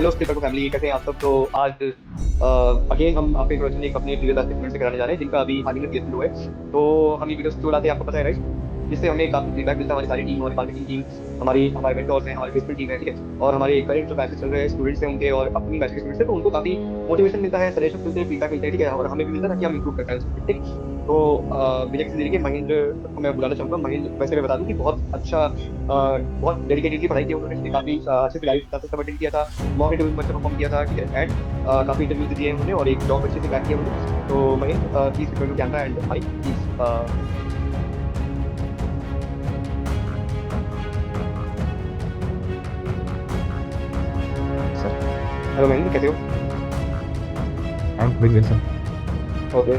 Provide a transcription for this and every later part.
Hello speaker family, कैसे हैं आप सब। तो आज अगेन हम आपके इंट्रोडक्शन एक अपने प्रीवियस स्टूडेंट से कराने जा रहे हैं जिनका अभी हाल ही में प्लेसमेंट हुआ है। तो हम ये वीडियोस क्यों लाते हैं आपको पता है, राइट। जिससे हमें काफी फीडबैक मिलता है, हमारी सारी टीम, हमारी मार्केटिंग टीम, हमारे मेंटोर्स हैं, हमारे प्लेसमेंट टीम है, ठीक है। और हमारे करंट जो बैचेस चल रहे हैं स्टूडेंट्स हैं उनके, और अपनी बैच के स्टूडेंट्स हैं, तो उनको काफी मोटिवेशन मिलता है, सजेशन मिलते हैं, फीडबैक मिलता है, ठीक है। और हमें भी मिलता है ना कि हम इंप्रूव कर पाए उसको, ठीक। तो बिना किसी देरी के महेंद्र को मैं बुलाना चाहूंगा। महेंद्र वैसे मैं बता दूं कि बहुत अच्छा, बहुत डेडिकेटेडली पढ़ाई की उन्होंने, काफी अच्छे से लाइव क्लासेस सब अटेंड किया था, मॉक इंटरव्यू में अच्छा परफॉर्म किया था, ठीक है। एंड काफी इंटरव्यूज दिए हैं उन्होंने और एक जॉब अच्छे से क्रैक किया उन्होंने। तो Mahendra please prepare to camera and mic please. Sir, hello Mahendra, कैसे हो। I am doing well sir. Okay,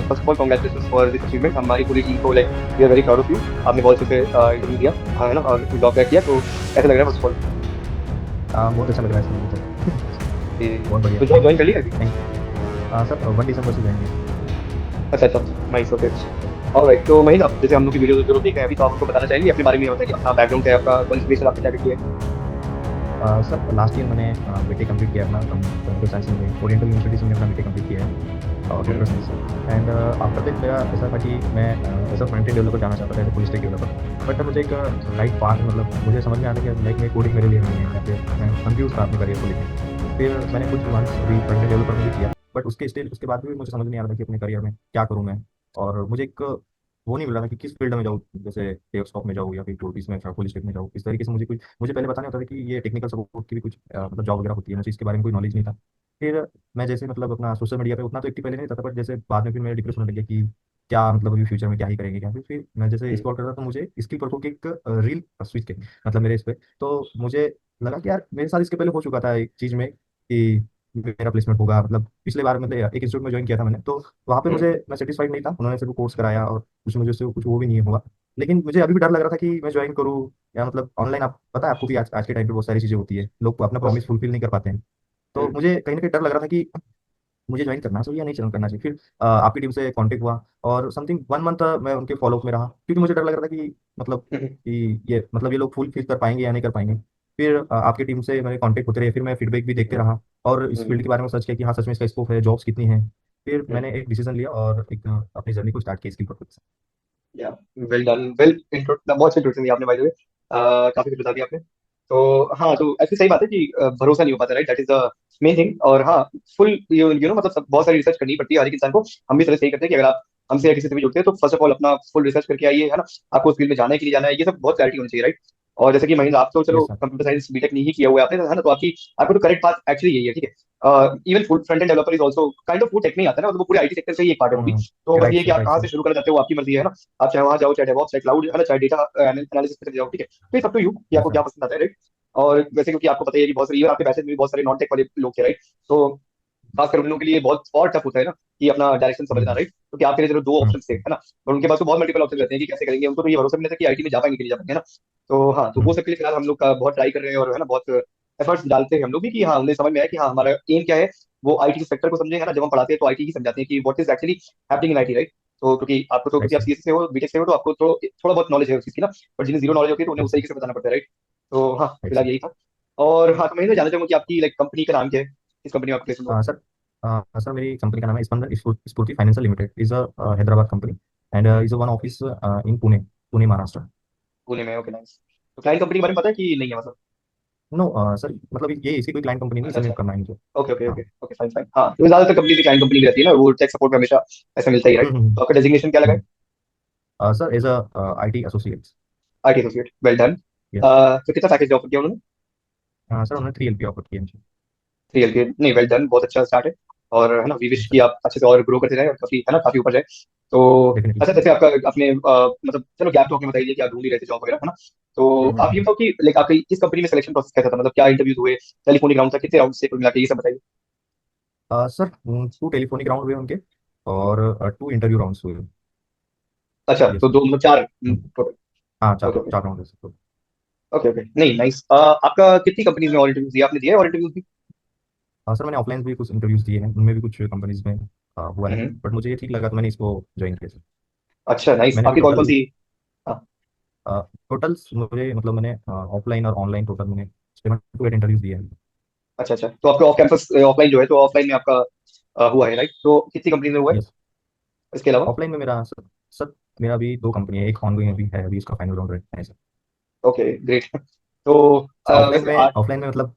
first of all congratulation for this achievement. हमारी पूरी टीम को like we are very proud of you. आपने बहुत अच्छे से इंटरव्यू दिया, हाँ है ना, और जॉब क्रैक किया, तो ऐसा लग रहा है फर्स्ट ऑफ ऑल। बहुत अच्छा लग रहा है सर मुझे तो। बहुत बढ़िया, तो जॉब थैंक ज्वाइन यू। कर लिया अभी। थैंक सर 1 दिसंबर से जाएंगे। अच्छा अच्छा, नाइस, ओके। ऑलराइट, तो महीन अब जैसे हम लोग की वीडियो जो देख रहे हैं अभी, तो आप हमको बताना चाहेंगे अपने बारे में, बताइए अपना बैकग्राउंड क्या है, आपका क्वालिफिकेशन, आपने क्या किया है। सर लास्ट ईयर मैंने बीटेक कंप्लीट किया अपना कंप्यूटर साइंस में, ओरिएंटल यूनिवर्सिटी से मैंने अपना बीटेक कंप्लीट किया है और कंप्यूटर हम्म, साइंस से। एंड आफ्टर दैट मेरा ऐसा था कि मैं as a front end developer जाना चाहता था, as a full stack developer. But मुझे एक राइट पाथ, मतलब मुझे समझ में आता कि लाइक में कोडिंग मेरे लिए नहीं है, या फिर मैं कंफ्यूज था अपने करियर को लेकर। फिर मैंने कुछ मंथ्स अभी फ्रंट एंड डेवलपर में भी किया, बट उसके बाद भी मुझे समझ नहीं आ रहा था कि अपने करियर में क्या करूँ मैं। और मुझे एक वो नहीं मिल रहा था कि किस फील्ड में जाऊँ, जैसे डेवस्टॉप में जाऊँ या फिर इसमें फुल स्टैक में जाऊँ। इस तरीके से मुझे पहले पता नहीं होता था कि ये टेक्निकल सपोर्ट की भी कुछ मतलब जॉब वगैरह होती है, मुझे इसके बारे में कोई नॉलेज नहीं था। फिर मैं जैसे मतलब अपना सोशल मीडिया पे उतना तो एक्टिव पहले नहीं था, बट जैसे बाद में फिर मेरे डिप्रेशन होने लग गया कि क्या मतलब अभी फ्यूचर में क्या ही करेंगे क्या। फिर मैं जैसे हम्म, स्क्रॉल कर रहा था तो मुझे इसकी पर की एक रील स्विच के मतलब मेरे इस पे, तो मुझे लगा कि यार मेरे साथ इसके पहले हो चुका था एक चीज़ में कि मेरा प्लेसमेंट होगा। मतलब पिछले बार मतलब एक इंस्टीट्यूट में ज्वाइन किया था मैंने, तो वहाँ पे हम्म, मुझे मैं सेटिस्फाइड नहीं था, उन्होंने सिर्फ कोर्स कराया और कुछ मुझे उससे कुछ वो भी नहीं हुआ। लेकिन मुझे अभी भी डर लग रहा था कि मैं ज्वाइन करूँ या मतलब ऑनलाइन, आप पता है आपको भी आज के टाइम पे बहुत सारी चीज़ें होती है, लोग अपना बस। प्रॉमिस फुलफिल नहीं कर पाते हैं। तो हम्म, मुझे कहीं ना कहीं डर लग रहा था कि मुझे ज्वाइन करना चाहिए या नहीं करना चाहिए। फिर आपकी टीम से कांटेक्ट हुआ और समथिंग 1 मंथ मैं उनके फॉलोअप में रहा, क्योंकि मुझे डर लग रहा था कि मतलब हम्म, कि ये लोग फुल फिल कर पाएंगे या नहीं कर पाएंगे। फिर आपकी टीम से मेरे कांटेक्ट होते रहे, फिर मैं फीडबैक भी देखते रहा और इस हम्म, फील्ड के बारे में सर्च किया कि हाँ सच में इसका स्कोप है, जॉब्स कितनी है। फिर हम्म, मैंने एक डिसीजन लिया और एक अपनी जर्नी को स्टार्ट किया इसकी पर्पज से। या वेल डन, वेल इंट्रो, बहुत अच्छी इंट्रोडक्शन दी आपने बाय द वे। काफी कुछ बता दिया आपने। तो हाँ, तो ऐसी सही बात है कि भरोसा नहीं हो पाता, right, that is the main thing. और हाँ, फुल यू नो मतलब बहुत सारी रिसर्च करनी पड़ती है हर एक इंसान को। हम भी सही करते हैं कि अगर आप हमसे या किसी से भी जुड़ते हैं तो फर्स्ट ऑफ ऑल अपना फुल रिसर्च करके आइए, है ना। आपको उस फील्ड में जाना है कि नहीं जाना है, ये सब बहुत क्लैरिटी होनी चाहिए, राइट। और जैसे कि महीना आप तो चलो yes sir. Computer science B Tech नहीं ही किया हुआ है आपने, है ना, तो आपकी आपको तो करेक्ट पाथ एक्चुअली यही है, ठीक है। Even full front end developer is also kind of, वो टेक में ही आता है ना, मतलब वो पूरे आईटी सेक्टर से ही एक पार्ट है वो भी। तो बस ये राइट है कि सर, आप राइट कहाँ से सर। शुरू करना चाहते हो, वो आपकी मर्जी है ना। आप चाहे वहां जाओ, चाहे डेवऑप्स, चाहे क्लाउड, है ना, चाहे डेटा एनालिसिस पे चले जाओ, ठीक है। तो ये सब तो यू कि यस आपको सर। क्या पसंद आता है, राइट। और वैसे क्योंकि आपको पता ही है कि बहुत सारे, इवन आपके पैसे में भी बहुत सारे नॉन टेक वाले लोग थे, राइट। तो खासकर उन लोगों के लिए बहुत और टफ होता है ना कि अपना डायरेक्शन समझना, हम्म राइट। क्योंकि आपके लिए चलो दो हम्म ऑप्शन थे, है ना। और उनके पास तो बहुत मल्टीपल ऑप्शन रहते हैं कि कैसे करेंगे, उनको तो ये भरोसा भी नहीं था कि आईटी में जा पाएंगे कि नहीं जा पाएंगे, है ना। तो हाँ, तो वो हम्म सबके लिए फिलहाल हम लोग का बहुत ट्राई कर रहे हैं, और है ना बहुत एफर्ट्स डालते हैं हम लोग भी कि हाँ, उन्हें समझ में आया कि हाँ हमारा एम क्या है। वो आईटी के सेक्टर को समझे, है ना। जब हम पढ़ाते हैं तो आईटी ही समझाते हैं कि what is actually happening in IT, right. तो क्योंकि आपको तो, राइट क्योंकि आप सर। सीएस से हो, बीटेक से हो, तो आपको तो थोड़ा बहुत नॉलेज है उस चीज की ना। पर जिन्हें जीरो नॉलेज होती है तो उन्हें राइट उस सर। तरीके से बताना पड़ता है, राइट। तो हाँ, राइट फिलहाल सर। यही था। और हाँ, तो मैं ये जानना चाहूंगा कि आपकी लाइक कंपनी का नाम क्या है, किस कंपनी में आप प्लेसमेंट हुआ। सर, सर मेरी कंपनी का नाम है स्पंदन स्फूर्ति financial limited, is a Hyderabad company and is a one office in Pune, Pune Maharashtra. Pune में, ओके नाइस। तो क्लाइंट कंपनी के बारे में पता है कि नहीं है मतलब। नो सर, मतलब ये इसकी कोई क्लाइंट कंपनी नहीं, अच्छा इसी में अच्छा, करना है मुझे। ओके ओके हाँ। Okay okay, fine fine. हाँ, तो ज्यादातर कंपनी की क्लाइंट कंपनी रहती है ना, वो टेक सपोर्ट में हमेशा ऐसा मिलता ही, राइट। तो आपका डेजिग्नेशन क्या लगा है। Sir as a I T associate. IT associate, well done. Yes. तो कितना पैकेज ऑफर किया उन्होंने। सर उन्होंने 3 LP ऑफर किया मुझे। 3 LPA नहीं, वेल डन, बहुत अच्छा स्टार्ट है। और है ना, वी विश यस कि सर। आप अच्छे से और ग्रो करते जाए और काफी, है ना, काफी ऊपर जाए। तो डेफिनेटली अच्छा, सर। जैसे आपका अपने मतलब चलो गैप तो आपने बताइए कि आप ढूंढ ही रहे थे जॉब वगैरह, है ना। तो आप ये बताओ कि लाइक आपकी इस कंपनी में सिलेक्शन प्रोसेस कैसा था, मतलब क्या इंटरव्यूज हुए, टेलीफोनिक राउंड था, कितने राउंड से कुल मिला के, ये सब बताइए। सर 2 टेलीफोनिक राउंड हुए उनके और 2 इंटरव्यू राउंड्स हुए। अच्छा, यस तो सर। दो मतलब चार हम्म, टोटल। हाँ ओके चार ओके 4 राउंड है सर। ओके ओके, नहीं नाइस। आपका कितनी कंपनीज में और इंटरव्यूज दिए, आपने दिए और इंटरव्यूज भी। सर मैंने ऑफलाइन भी कुछ इंटरव्यूज दिए हैं, उनमें भी कुछ कंपनीज में हुआ है, हम्म, बट मुझे ये ठीक लगा तो मैंने इसको ज्वाइन किया सर। अच्छा नाइस, मैंने भी आपकी कौन कौन टोटल सी। हाँ, टोटल मुझे मतलब मैंने ऑफलाइन और ऑनलाइन टोटल मैंने 7 to 8 इंटरव्यूज दिए हैं। अच्छा अच्छा, तो आपका ऑफ कैंपस ऑफलाइन जो है, तो ऑफलाइन में आपका हुआ है राइट, तो कितनी कंपनी में हुआ है यस। इसके अलावा? ऑफलाइन में मेरा सर, सर मेरा अभी 2 कंपनी है, एक ऑनगोइंग अभी है, अभी इसका फाइनल राउंड है सर। Okay great. तो सर वैसे आर्ट। ऑफलाइन में मतलब,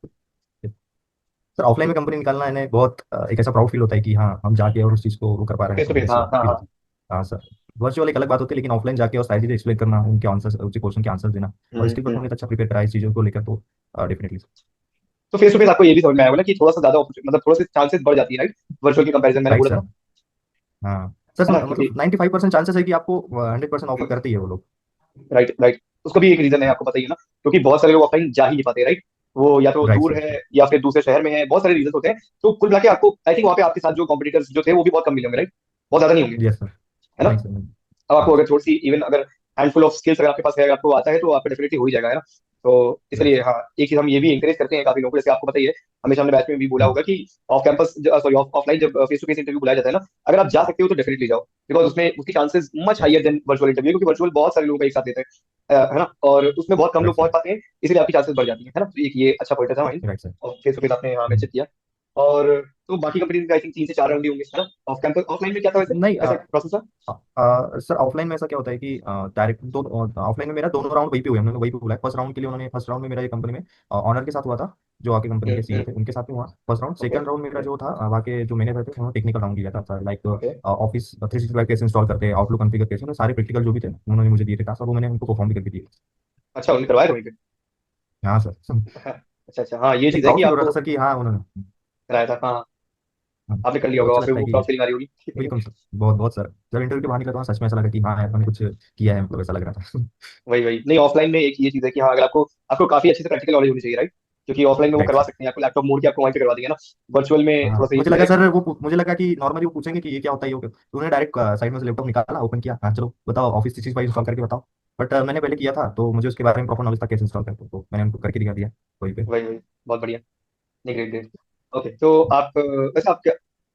सर ऑफलाइन में कंपनी निकालना है बहुत एक ऐसा प्राउड फील होता है कि हाँ हम जाके और उस चीज़ को वो कर पा रहे हैं, फेस टू तो फेस, वैसे हाँ हाँ फील हाँ। होती है। हाँ सर। वर्चुअल एक अलग बात होती है, लेकिन ऑफलाइन जाके और सारी चीज़ें एक्सप्लेन करना, उनके आंसर, उनके क्वेश्चन के आंसर देना, और स्किल पर हम्म। हमने अच्छा प्रिपेयर करा है इस चीज़ों को लेकर, तो डेफिनेटली। तो फेस टू फेस आपको ये भी समझ में आया होगा ना कि थोड़ा सा ज्यादा मतलब थोड़ा सा चांसेस बढ़ जाती है राइट, वर्चुअल के कंपैरिजन, मैंने राइट बोला था सर। ना, हाँ सर, है ना, मतलब क्योंकि 95% चांसेस है कि आपको 100% ऑफर करते ही है वो लोग। राइट राइट, उसका भी एक रीजन है, आपको पता ही है ना, क्योंकि बहुत सारे लोग ऑफलाइन जा ही नहीं पाते राइट, वो या तो राइट दूर सर। है या फिर दूसरे शहर में है, बहुत सारे रीजन होते हैं। तो कुल मिला के आपको आई थिंक वहाँ पे आपके साथ जो कॉम्पिटिटर्स जो थे वो भी बहुत कम मिले होंगे राइट, बहुत ज्यादा नहीं होंगे, यस सर। है ना। नहीं सर, नहीं। अब हाँ आपको अगर थोड़ी सी इवन अगर हैंडफुल ऑफ स्किल्स अगर आपके पास है, अगर आपको आता है, तो आपका डेफिनेटली हो ही जाएगा, है ना। तो राइट इसलिए सर। हाँ, एक चीज हम ये भी इंकरेज करते हैं काफी लोगों को, जैसे आपको पता ही है, हमेशा हमने बैच में भी बोला होगा कि ऑफ कैंपस सॉरी ऑफलाइन जब फेस टू फेस इंटरव्यू बुलाया जाता है ना, अगर आप जा सकते हो तो डेफिनेटली जाओ, बिकॉज उसमें उसकी chances much higher than virtual interview, क्योंकि वर्चुअल बहुत सारे लोगों का एक साथ लेते हैं, है ना, और उसमें बहुत कम लोग राइट पहुंच सर। पाते हैं, इसलिए आपकी चांसेस बढ़ जाती है ना। तो एक ये अच्छा पॉइंट था माइंड, राइट सर। और फेस टू फेस आपने हाँ मेंशन किया। और तो बाकी कंपनी का आई थिंक 3 से 4 राउंड ही होंगे, है ना। ऑफ कैंपस ऑफलाइन में क्या था वैसे, नहीं कैसा प्रोसेस था? सर ऑफलाइन में ऐसा क्या होता है कि डायरेक्ट दो, ऑफलाइन में मेरा दोनों राउंड वहीं पे हुए, हमने वहीं पे बुलाया। फर्स्ट राउंड के लिए उन्होंने, फर्स्ट राउंड में मेरा ये कंपनी में ऑनर के साथ हुआ था, जो आके कंपनी के सीईओ थे, उनके साथ में हुआ first round. Okay second round मेरा जो था, वहाँ के जो मैनेजर थे उन्होंने टेक्निकल राउंड लिया था, लाइक ओके। ऑफिस 365 कैसे इंस्टॉल करते हैं, आउटलुक कॉन्फ़िगर कैसे, उन्होंने सारे प्रैक्टिकल जो भी थे उन्होंने मुझे दिए थे टास्क, और वो मैंने उनको परफॉर्म भी करके दिए। अच्छा, उन्हें करवाया था वहीं हाँ सर। पे? अच्छा अच्छा, हाँ ये एक चीज है प्राउड कि फील हो रहा था आपको सर कि हाँ उन्होंने। कराया था, हाँ। हाँ, आपने कर लिया तो होगा, अच्छा और फिर लगता है वो कि, प्राउड फीलिंग आ रही होगी। बिल्कुल सर, बहुत बहुत सर, जब इंटरव्यू के बाहर निकला तो हाँ, सच में ऐसा लगा कि हाँ यार मैंने कुछ किया है, मतलब ऐसा लग रहा था। वही वही, नहीं ऑफलाइन में एक ये चीज है कि हाँ, अगर आपको आपको काफी अच्छे से प्रैक्टिकल नॉलेज होनी चाहिए राइट, क्योंकि ऑफलाइन में वो राइट करवा सर। सकते हैं, आपको लैपटॉप मोड़ के आपको वहीं पे करवा देंगे ना। वर्चुअल में थोड़ा हाँ सा ये मुझे चीज लगा है। सर, मुझे लगा कि नॉर्मली वो पूछेंगे कि ये क्या होता है, ये तो उन्होंने डायरेक्ट साइड में से लैपटॉप निकाला, ओपन किया, हाँ चलो बताओ ऑफिस 365 इंस्टॉल करके बताओ। बट मैंने पहले किया था, तो मुझे उसके बारे में प्रॉपर नॉलेज था कैसे इंस्टॉल करते हैं, तो मैंने उनको करके दिखा दिया वहीं पे। वही वही, बहुत बढ़िया। नहीं ग्रेट ग्रेट। ओके, तो आप वैसे आप क्या,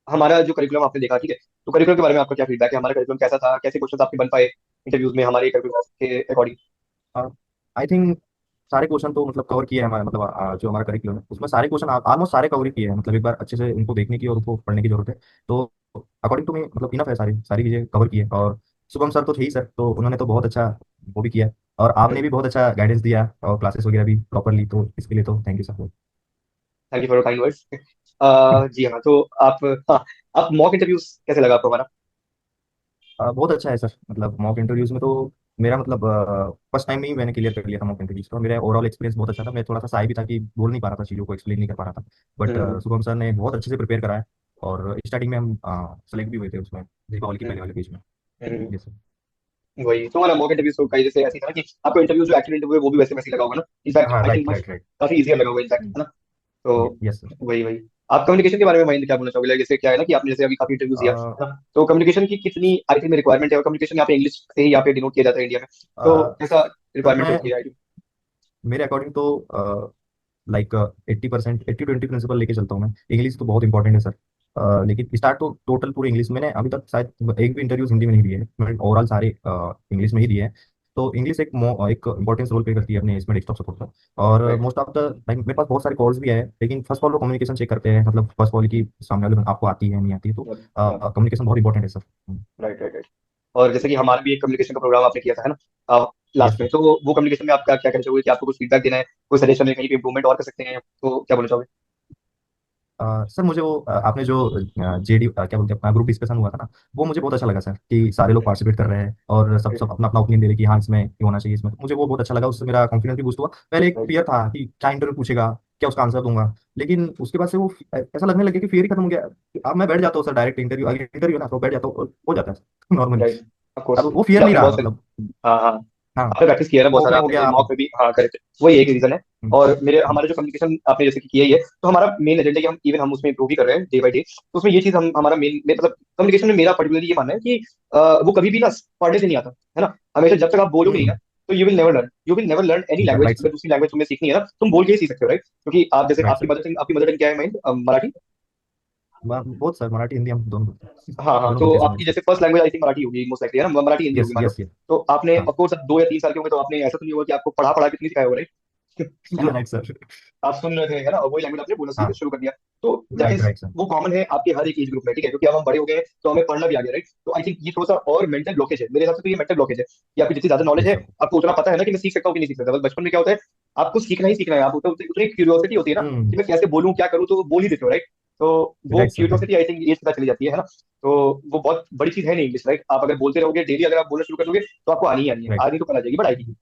हमारा जो करिकुलम आपने देखा ठीक है, तो करिकुलम के बारे में आपका क्या फीडबैक है, हमारा करिकुलम कैसा था, कैसे क्वेश्चन आपके बन पाए इंटरव्यूज में हमारे करिकुलम के अकॉर्डिंग? आई थिंक सारे क्वेश्चन तो मतलब कवर किए हैं हमारे, मतलब जो हमारा करिकुलम है उसमें सारे क्वेश्चन ऑलमोस्ट सारे कवर ही किए हैं, मतलब एक बार अच्छे से उनको देखने की और उनको पढ़ने की जरूरत है। तो अकॉर्डिंग टू मी मतलब इनफ है, सारी सारी चीज़ें कवर की है। और शुभम सर तो थे ही सर, तो उन्होंने तो बहुत अच्छा वो भी किया, और आपने भी बहुत अच्छा गाइडेंस दिया और क्लासेस वगैरह भी प्रॉपरली, तो इसके लिए तो thank you sir. Thank you for kind words. जी हाँ, तो आप हाँ, आप मॉक इंटरव्यूज कैसे लगा आपको हमारा? बहुत अच्छा है सर, मतलब मॉक इंटरव्यूज में तो मेरा मतलब फर्स्ट टाइम में ही मैंने क्लियर कर लिया था मॉक इंटरव्यूज, तो मेरा ओवरऑल एक्सपीरियंस बहुत अच्छा था। मैं थोड़ा सा साई भी था कि बोल नहीं पा रहा था, चीज़ों को एक्सप्लेन नहीं कर पा रहा था, बट हम्म शुभम सर ने बहुत अच्छे से प्रिपेयर कराया, और स्टार्टिंग में हम सेलेक्ट भी हुए थे उसमें, दीपावली के हम्म पहले वाले पेज में। हम्म, जी सर। वही तो हमारा मॉक इंटरव्यू तो कई जैसे ऐसी था ना कि आपको इंटरव्यू जो एक्चुअल इंटरव्यू है वो भी वैसे वैसे लगा होगा ना, इनफैक्ट हाँ I think right much right right. काफी इजियर लगा होगा इनफैक्ट, है ना। तो यस सर। वही वही, आप कम्युनिकेशन के बारे में माइंड क्या बोलना चाहोगे? जैसे क्या है ना कि आपने जैसे अभी काफी इंटरव्यू दिया है ना, तो कम्युनिकेशन की कितनी आई थिंक में रिक्वायरमेंट है, और कम्युनिकेशन यहाँ पे इंग्लिश से ही यहाँ पे डिनोट किया जाता है इंडिया में, तो कैसा सर रिक्वायरमेंट मैं, होती है? मेरे अकॉर्डिंग तो लाइक 80%, 80-20 प्रिंसिपल लेके चलता हूँ मैं। इंग्लिश तो बहुत इंपॉर्टेंट है सर, लेकिन स्टार्ट तो टोटल पूरे इंग्लिश। मैंने अभी तक शायद एक भी इंटरव्यूज हिंदी में नहीं दिए हैं, मैंने ओवरऑल सारे इंग्लिश में ही दिए हैं। तो इंग्लिश एक इंपॉर्टेंस रोल प्ले करती है अपने इसमें डेस्कटॉप सपोर्ट का। और right most of the time मेरे पास बहुत सारे कॉल्स भी आए, लेकिन फर्स्ट ऑफ ऑल वो कम्युनिकेशन चेक करते हैं, मतलब फर्स्ट ऑफ ऑल की सामने वाले आपको आती है नहीं आती है, तो कम्युनिकेशन बहुत इंपॉर्टेंट है सर। Right right right. और जैसे कि हमारा भी एक कम्युनिकेशन का प्रोग्राम आपने किया था, है ना, यस लास्ट में, सर। तो वो कम्युनिकेशन में आप क्या क्या कहना चाहोगे, कि आपको कुछ फीडबैक देना है, कोई सजेशन है, कहीं पे इंप्रूवमेंट और कर सकते हैं, तो क्या बोलना चाहोगे? सर मुझे वो आपने जो जेडी क्या बोलते हैं अपना ग्रुप डिस्कशन हुआ था ना, वो मुझे बहुत अच्छा लगा सर, कि सारे लोग पार्टिसिपेट कर रहे हैं और सब सब अपना अपना ओपिनियन दे रहे हैं कि हाँ इसमें ये होना चाहिए, इसमें मुझे वो बहुत अच्छा लगा, उससे मेरा कॉन्फिडेंस भी बूस्ट हुआ। पहले एक राइट फियर था कि क्या इंटरव्यू पूछेगा, क्या उसका आंसर दूंगा, लेकिन उसके बाद से वो ऐसा लगने लगे कि फियर ही खत्म हो गया। अब मैं बैठ जाता हूँ सर, डायरेक्ट इंटरव्यू, अगर इंटरव्यू ना तो बैठ जाता हूँ और हो जाता है नॉर्मली। राइट, ऑफ कोर्स, अब वो फियर क्योंकि नहीं आपने रहा बहुत सारे, मतलब। हाँ हाँ, हाँ आपने प्रैक्टिस किया है ना बहुत मॉक सारा, में हो गया आपने आप। मॉक में भी, हाँ करेक्ट, वही एक रीजन है। हम्म, और मेरे हम्म, हमारा जो कम्युनिकेशन आपने जैसे कि किया ही है, तो हमारा मेन एजेंडा कि हम इवन हम उसमें इम्प्रूव भी कर रहे हैं डे बाई डे, तो उसमें ये चीज हम हमारा मेन मतलब कम्युनिकेशन में मेरा पर्टिकुलरली ये मानना है कि वो कभी भी ना पढ़ने से नहीं आता, है ना। हमेशा जब तक आप बोलोगे नहीं ना, तो you will never learn any language. Right अगर सर। दूसरी लैंग्वेज तुम्हें सीखनी है ना, तुम बोल के ही सीख सकते हो राइट, क्योंकि आप जैसे राइट सर। आपकी मदर टंग क्या है माइंड, मराठी? बहुत सर, मराठी हिंदी हम दोनों बोलते हैं, हाँ हाँ, दोनों तो बोलते हैं सर आपकी मोस्टली। जैसे first language I think Marathi होगी मोस्ट लाइकली, है ना, मराठी हिंदी होगी यस मान लो। Yes yes. तो आपने हाँ ऑफ कोर्स 2 या 3 साल के होंगे, तो आपने ऐसा तो नहीं होगा कि आपको पढ़ा पढ़ा के नहीं सिखाया होगा राइट? Right sir. आप सुन रहे थे है ना, और वही लैंग्वेज आपने बोलना हाँ, शुरू कर दिया। तो that right is right sir. वो कॉमन है आपके हर एक एज ग्रुप में, ठीक है, क्योंकि अब हम बड़े हो गए हैं तो हमें पढ़ना भी आ गया, राइट। तो आई थिंक ये थोड़ा सा और मेंटल ब्लॉकेज है मेरे हिसाब से, तो ये मेंटल ब्लॉकेज है कि आपकी जितनी ज्यादा नॉलेज यस है, सर। आपको उतना पता है ना कि मैं सीख सकता हूँ कि नहीं सीख सकता। बस बचपन में क्या होता है, आपको सीखना ही सीखना है, आप उतनी उतनी क्यूरियोसिटी होती है ना कि मैं कैसे बोलूँ क्या करूँ, तो बोल ही देते हो, राइट। तो वो right sir. Right. Curiosity I think age के साथ चली जाती है ना। तो वो बहुत बड़ी चीज है नहीं इंग्लिश, राइट। आप अगर बोलते रहोगे डेली, अगर आप बोलना शुरू कर दोगे तो आपको आनी ही आनी है, राइट। आनी तो कल आ जाएगी, बट आएगी।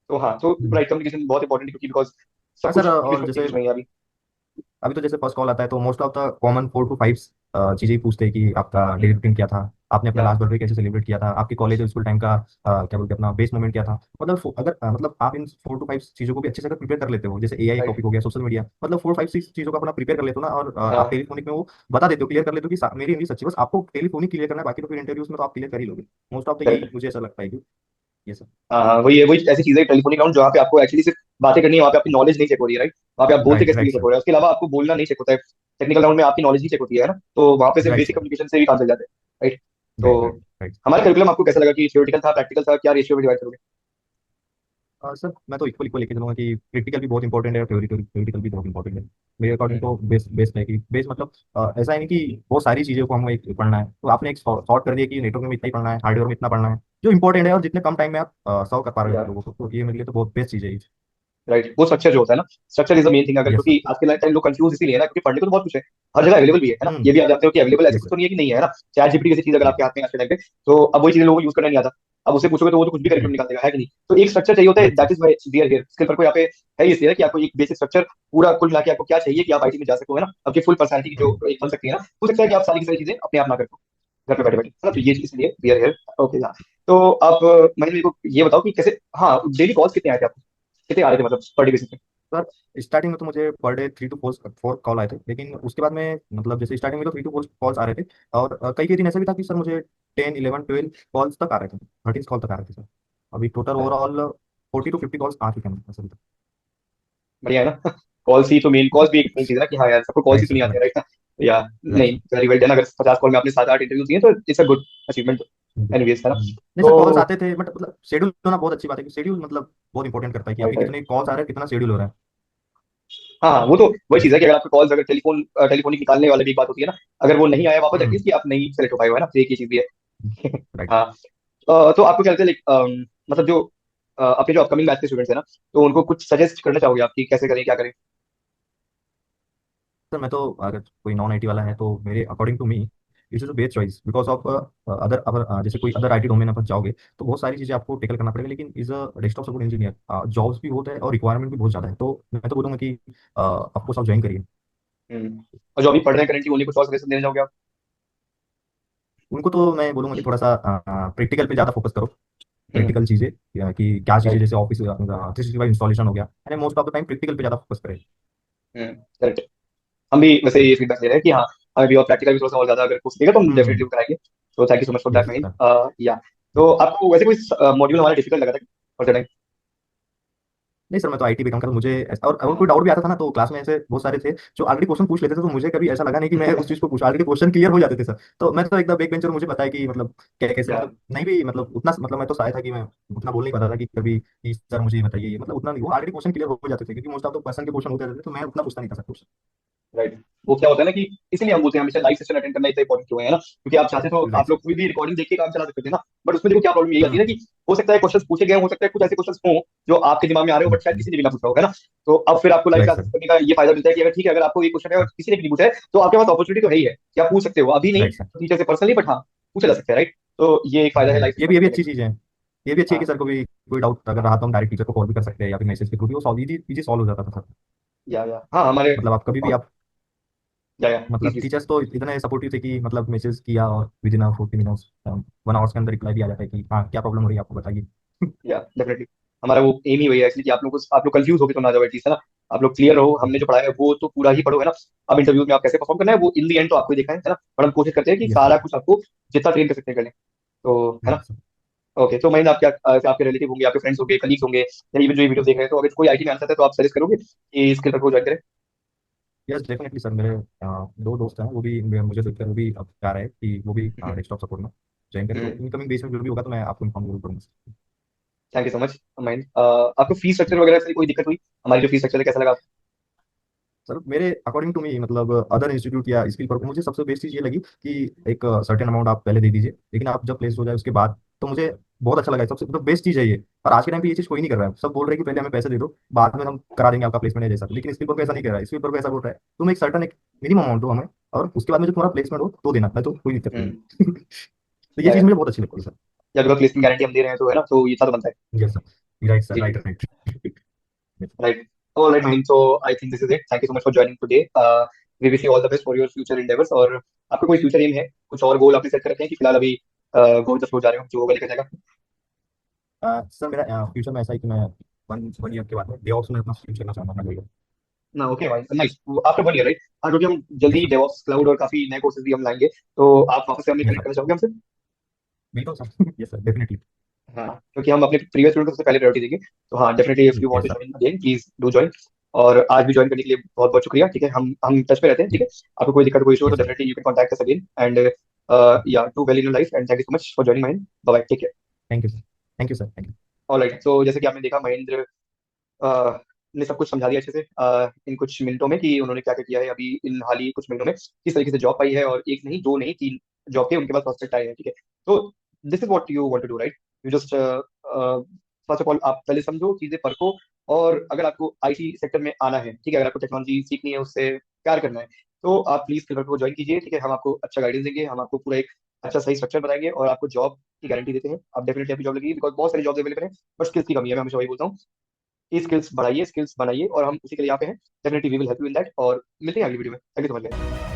तो हाँ, तो हम्म। राइट, कम्युनिकेशन बहुत इंपॉर्टेंट है, क्योंकि बिकॉज सब हाँ सर, कुछ इंग्लिश और में जैसे इंग्लिश में ही है अभी। अभी तो जैसे फर्स्ट कॉल आता है तो most of the common 4 to 5 चीजें ही पूछते हैं कि आपका डेली रूटीन क्या था, आपने अपना या लास्ट बर्थडे कैसे सेलिब्रेट किया था, आपकी कॉलेज और स्कूल टाइम का क्या बोलते हैं अपना बेस्ट मोमेंट क्या था। मतलब अगर मतलब आप इन 4 to 5 चीजों को भी अच्छे से अगर प्रिपेयर कर लेते हो, जैसे एआई राइट। टॉपिक हो गया, सोशल मीडिया, मतलब 4 5 6 चीजों को अपना प्रिपेयर कर लेते हो ना, और आप हाँ टेलीफोनिक में वो बता देते हो, क्लियर कर लेते हो कि मेरी इंग्लिश अच्छी है, बस आपको टेलीफोनिक क्लियर करना है, बाकी तो फिर इंटरव्यूज में तो आप क्लियर कर ही लोगे। मोस्ट ऑफ द यही करेक्ट। मुझे ऐसा लगता है कि ये सब। हाँ हाँ, वही है, वही ऐसी चीजें टेलीफोनिक राउंड जहाँ पे आपको एक्चुअली सिर्फ बातें करनी है, वहाँ पे आपकी नॉलेज नहीं चेक हो रही है, राइट। वहाँ पे आप बोलते राइट कैसे राइट ये चेक सर। हो रहा है, उसके अलावा आपको बोलना नहीं चेक होता है। टेक्निकल राउंड में आपकी नॉलेज ही चेक होती है ना, तो वहाँ पे सिर्फ राइट बेसिक सर। कम्युनिकेशन से भी काम चल जाता है, राइट। राइट तो राइट राइट। हमारा करिकुलम आपको कैसा लगा, कि थियोरेटिकल था, प्रैक्टिकल था, क्या रेशियो में डिवाइड करोगे? सर मैं तो इक्वल इक्वल लेके चलूंगा कि प्रैक्टिकल भी बहुत इंपॉर्टेंट है और थ्योरेटिकल भी बहुत इंपॉर्टेंट है। मेरे अकॉर्डिंग हम्म। तो बेस्ट है कि बेस्ट मतलब ऐसा है नहीं कि बहुत सारी चीज़ों को हमें एक पढ़ना है, तो आपने एक शॉर्ट कर दिया कि नेटवर्क में इतना ही पढ़ना है, हार्डवेयर में इतना पढ़ना है, जो इंपॉर्टेंट है और जितने कम टाइम में आप सॉल्व कर पा रहे हो या लोगों को, तो ये मेरे लिए तो बहुत बेस्ट चीज़ है ये। राइट, वो स्ट्रक्चर जो होता है ना, structure is the main thing. अगर यस सर। क्योंकि आज के टाइम लोग कंफ्यूज इसीलिए है ना, क्योंकि पढ़ने को तो बहुत कुछ है, हर जगह अवेलेबल भी है ना, हम्म। ये भी आप जानते हो कि अवेलेबल ऐसे यस कुछ सर। तो नहीं है कि नहीं है ना। चैट जीपीटी जैसी चीज अगर राइट आपके हाथ में है आज के टाइम पे, तो अब वही चीजें लोगों को यूज करना नहीं आता। अब उससे पूछोगे तो वो तो कुछ भी करिकुलम निकाल देगा, है कि नहीं। तो एक स्ट्रक्चर चाहिए होता है, right sir. That is why we are here. Skill पर कोई यहाँ पे है इसलिए कि आपको एक बेसिक स्ट्रक्चर पूरा कुल मिला के आपको क्या चाहिए कि आप आईटी में जा सको, है ना, आपकी फुल पर्सनैलिटी जो एक बन सकती है ना, हो सकता है कि आप सारी की सारी चीजें अपने आप ना कर पाओ घर पे बैठे बैठे, है ना। तो ये चीज इसलिए वी आर हियर। ओके, हाँ। तो आप मैंने मेरे को ये बताओ कि कैसे, हाँ, डेली कॉल्स कितने आए थे आपको, कितने आ रहे थे मतलब पर डे बेसिस पे? सर स्टार्टिंग में तो मुझे पर डे 3 to 4 कॉल आए थे, लेकिन उसके बाद में मतलब जैसे स्टार्टिंग में तो 3 to 4 कॉल्स आ रहे थे, और कई कई दिन ऐसा भी था कि सर मुझे 10 11 12 कॉल्स तक आ रहे थे, 13 कॉल तक आ रहे थे सर। अभी टोटल ओवरऑल 40 to 50 कॉल्स आ चुके हैं सर अभी तक। बढ़िया है ना। कॉल्स ही तो मेन, कॉल्स भी एक मेन चीज है ना, कि हाँ यार सबको कॉल्स ही राइट तो सर। नहीं आते, राइट। राइट ना। या राइट नहीं, सर। Very well done. अगर 50 कॉल में आपने 7 8 इंटरव्यू दिए तो it's a good achievement, anyways, है ना। नहीं सर, कॉल्स तो आते थे बट मतलब शेड्यूल होना बहुत अच्छी बात है कि शेड्यूल मतलब बहुत इंपॉर्टेंट करता है कि आपके राइट, राइट। कितने कॉल्स आ रहे हैं, कितना शेड्यूल हो रहा है। हाँ हाँ, वो तो वही चीज यस है सर। कि अगर आपके कॉल्स, अगर टेलीफोनिक निकालने वाले भी एक बात होती है ना, अगर वो नहीं आया वापस, हम्म। एटलीस्ट कि आप नहीं सेलेक्ट हो पाए हो, है ना, तो एक ये चीज भी है। राइट हाँ। सर। तो आपको क्या लगता है, लाइक मतलब जो अपने जो अपकमिंग बैच के स्टूडेंट्स है ना, तो उनको कुछ सजेस्ट करना चाहोगे आप कि कैसे करें, क्या करें? सर मैं तो अगर कोई नॉन आईटी वाला है तो मेरे according to me it is a best choice because of other अगर जैसे कोई अदर आईटी डोमेन पर जाओगे तो बहुत सारी चीज़ें आपको टेकल करना पड़ेगा, लेकिन is a desktop support engineer jobs भी बहुत है और रिक्वायरमेंट भी बहुत ज़्यादा है, तो मैं तो बोलूँगा कि आपको सब ज्वाइन करिए। और जो अभी पढ़ रहे हैं करेंटली, उन्हीं कुछ और सजेशन देना चाहोगे आप? उनको तो मैं बोलूँगा कि थोड़ा सा प्रैक्टिकल पे ज़्यादा फोकस करो, हम्म। प्रैक्टिकल चीज़ें कि क्या चीज़ें राइट। जैसे ऑफिस 365 इंस्टॉलेशन हो गया, यानी most of the time practical पे ज़्यादा फोकस करें। करेक्ट। हम भी वैसे राइट ये सर। फीडबैक ले रहे हैं कि हाँ, हमें भी और प्रैक्टिकल भी थोड़ा सा और ज्यादा अगर कुछ देगा तो हम डेफिनेटली कराएंगे। तो thank you so much for that yes mine. Sir. या तो आपको वैसे कोई मॉड्यूल हमारा डिफिकल्ट लगा था फॉर द टाइम? नहीं सर, मैं तो आईटी भी काम कर, मुझे और कोई डाउट भी आता था ना तो क्लास में ऐसे बहुत सारे थे जो ऑलरेडी क्वेश्चन पूछ लेते थे, तो मुझे कभी ऐसा लगा नहीं कि मैं उस चीज़ को पूछा, ऑलरेडी क्वेश्चन क्लियर हो जाते थे सर। तो मैं तो एकदम बैक बेंचर, मुझे पता है कि मतलब क्या कैसे या मतलब नहीं भी मतलब उतना मतलब मैं तो शायद था कि मैं उतना बोल नहीं पाता था कि कभी कि सर मुझे ये बताइए, ये मतलब उतना नहीं, वो ऑलरेडी क्वेश्चन क्लियर हो जाते थे क्योंकि मोस्ट ऑफ द पर्सन के क्वेश्चन होते थे, तो मैं उतना पूछता नहीं था सर कुछ। राइट। वो क्या होता है ना कि इसीलिए हम बोलते हैं हमेशा लाइव सेशन अटेंड करना इतना इंपॉर्टेंट क्यों है ना, क्योंकि आप चाहते तो राइट आप सर। लोग कोई भी रिकॉर्डिंग देख के काम चला सकते थे ना। बट उसमें देखो क्या प्रॉब्लम यही आती है ना, हम्म। कि हो सकता है क्वेश्चन पूछे गए, हो सकता है कुछ ऐसे क्वेश्चन हो जो आपके दिमाग में आ रहे हो बट शायद किसी ने भी ना पूछा होगा ना। तो अब फिर आपको लाइव राइट क्लासेस सर। करने का ये फायदा मिलता है कि अगर ठीक है, अगर आपको ये क्वेश्चन है और किसी ने भी नहीं पूछा है, तो आपके पास अपॉर्चुनिटी तो है ही है कि आप पूछ सकते हो, अभी नहीं राइट सर। टीचर से पर्सनली, बट हाँ पूछा जा सकता है, राइट। तो ये एक फायदा है लाइव ये सेशन भी ये अटेंड भी करने अच्छी का। चीज़ है। ये भी अच्छी है कि हाँ। सर को भी कोई डाउट अगर रहा तो हम डायरेक्ट टीचर को कॉल भी कर सकते हैं या फिर मैसेज के थ्रू भी वो सॉल्व इजी इजी सॉल्व हो जाता था सर। या हाँ हमारे, मतलब आप कभी भी आप या मतलब प्लीज। टीचर्स तो इतने सपोर्टिव थे कि मतलब मैसेज किया और विद इन 40 मिनट्स 1 आवर्स के अंदर रिप्लाई भी आ जाता है कि हाँ क्या प्रॉब्लम हो रही है आपको बताइए। या डेफिनेटली हमारा वो एम ही वही है, इसलिए कि आप लोग कंफ्यूज होकर तो ना जाओ एटलीस्ट, है ना। आप लोग क्लियर रहो, हमने जो पढ़ाया है वो तो पूरा ही पढ़ो, है ना। अब इंटरव्यूज में आप कैसे परफॉर्म करना है वो इन दी एंड तो आपको ही देखना है ना। पर हम कोशिश करते हैं कि यस सारा सर। कुछ आपको जितना ट्रेन कर सकते हैं कर लें, तो है ना। Right sir. ओके, तो महीना आप क्या आपके रिलेटिव होंगे, आपके फ्रेंड्स होंगे, कलीग्स होंगे, या इवन जो ये वीडियो देख रहे हैं, तो अगर कोई आईटी में आना चाहता है तो आप सजेस्ट करोगे कि स्किल पर को ज्वाइन करें? यस डेफिनेटली सर, मेरे 2 दोस्त हैं वो भी मुझे देखकर वो भी अब चाह रहे हैं कि वो भी थैंक डेस्कटॉप सपोर्ट में ज्वाइन करें, तो इनकमिंग बेस में जो भी होगा तो मैं आपको इन्फॉर्म जरूर करूँगा। Thank you so much mind. आपको फीस स्ट्रक्चर वगैरह से कोई दिक्कत हुई? हमारी जो फीस स्ट्रक्चर है कैसा लगा? सर मेरे अकॉर्डिंग टू मी मतलब अदर इंस्टीट्यूट या स्किल पर मुझे सबसे बेस्ट चीज़ ये लगी कि एक सर्टेन अमाउंट आप पहले दे दीजिए, लेकिन आप जब प्लेस हो जाए उसके बाद, तो मुझे बहुत अच्छा लगा। सबसे मतलब बेस्ट चीज़ है ये। और आज के टाइम पे ये चीज़ कोई नहीं कर रहा है। सब बोल रहे हैं कि पहले हमें पैसे दे दो, बाद में हम करा देंगे आपका प्लेसमेंट है जैसा, लेकिन स्किल पर को ऐसा नहीं कर रहा है। स्किल पर को ऐसा बोल रहा है तुम एक सर्टन एक मिनिमम अमाउंट दो हमें, और उसके बाद में जो तुम्हारा प्लेसमेंट हो तो देना, मैं तो कोई दिक्कत नहीं हम्म। है। तो ये चीज़ मुझे बहुत अच्छी लगती है सर। या बिकॉज प्लेसमेंट गारंटी हम दे रहे हैं तो है ना, तो ये अच्छा तो बनता है। यस सर, राइट सर, जी right right. Right. All right mind, so I think this is it. Thank you so much for joining today. We wish you all the best for your future endeavours. और आपका कोई future M है, कुछ और गोल आपने set कर रखे हैं कि फिलहाल अभी गोल द फ्लो जा रहे हो जो होगा लेकर जाएगा? सर मेरा फ्यूचर में ऐसा है कि मैं वन वन ईयर के बाद में डे ऑफ में अपना स्विच करना चाहूँगा अपना career। ना ओके भाई, नाइस। After 1 year right? हाँ, क्योंकि हम जल्दी यस सर। डेवऑप्स क्लाउड और काफी नए कोर्सेज भी हम लाएंगे, तो आप वापस से हमें यस कनेक्ट सर, करना चाहोगे हमसे? बिल्कुल सर। Yes sir, definitely. हाँ, क्योंकि हम अपने प्रीवियस स्टूडेंट को सबसे पहले प्रायोरिटी देंगे। तो हाँ, definitely if you want yes to sir. Join again please do join. और आज भी ज्वाइन करने के लिए बहुत बहुत शुक्रिया। ठीक है, हम टच पे रहते हैं। ठीक है, आपको कोई दिक्कत कोई इशू हो तो yes sir. Definitely you can contact us again. And या do well in your life and thank you so much for joining mine. Bye bye, take care. Thank you sir. Thank you sir. Thank you. Alright, तो जैसे कि आपने देखा महेंद्र ने सब कुछ समझा दिया अच्छे से इन कुछ मिनटों में कि उन्होंने क्या क्या किया है अभी इन हाल ही कुछ महीनों में, किस तरीके से जॉब पाई है। और एक नहीं, दो नहीं, तीन जॉब के उनके पास प्रोस्पेक्ट आए हैं। ठीक है, तो this is what you want to do right? You just first of all आप पहले समझो, चीजें परखो। और अगर आपको आईटी सेक्टर में आना है, ठीक है, अगर आपको टेक्नोलॉजी सीखनी है, उससे प्यार करना है, तो आप प्लीज फिल्टर को ज्वाइन कीजिए। ठीक है, हम आपको अच्छा गाइडेंस देंगे, हम आपको पूरा एक अच्छा सही स्ट्रक्चर बताएंगे और आपको जॉब की गारंटी देते हैं। आप डेफिनेटली आपकी जॉब लगेगी, बिकॉज बहुत सारी जॉब अवेलेबल है, बट स्किल्स की कमी है। मैं हमेशा वही बोलता हूँ कि स्किल्स बढ़ाइए, स्किल्स बनाइए, और हम उसी के लिए यहाँ पे हैं। Definitely we will help you in that. और मिलते हैं अगली वीडियो में। Thank you so much.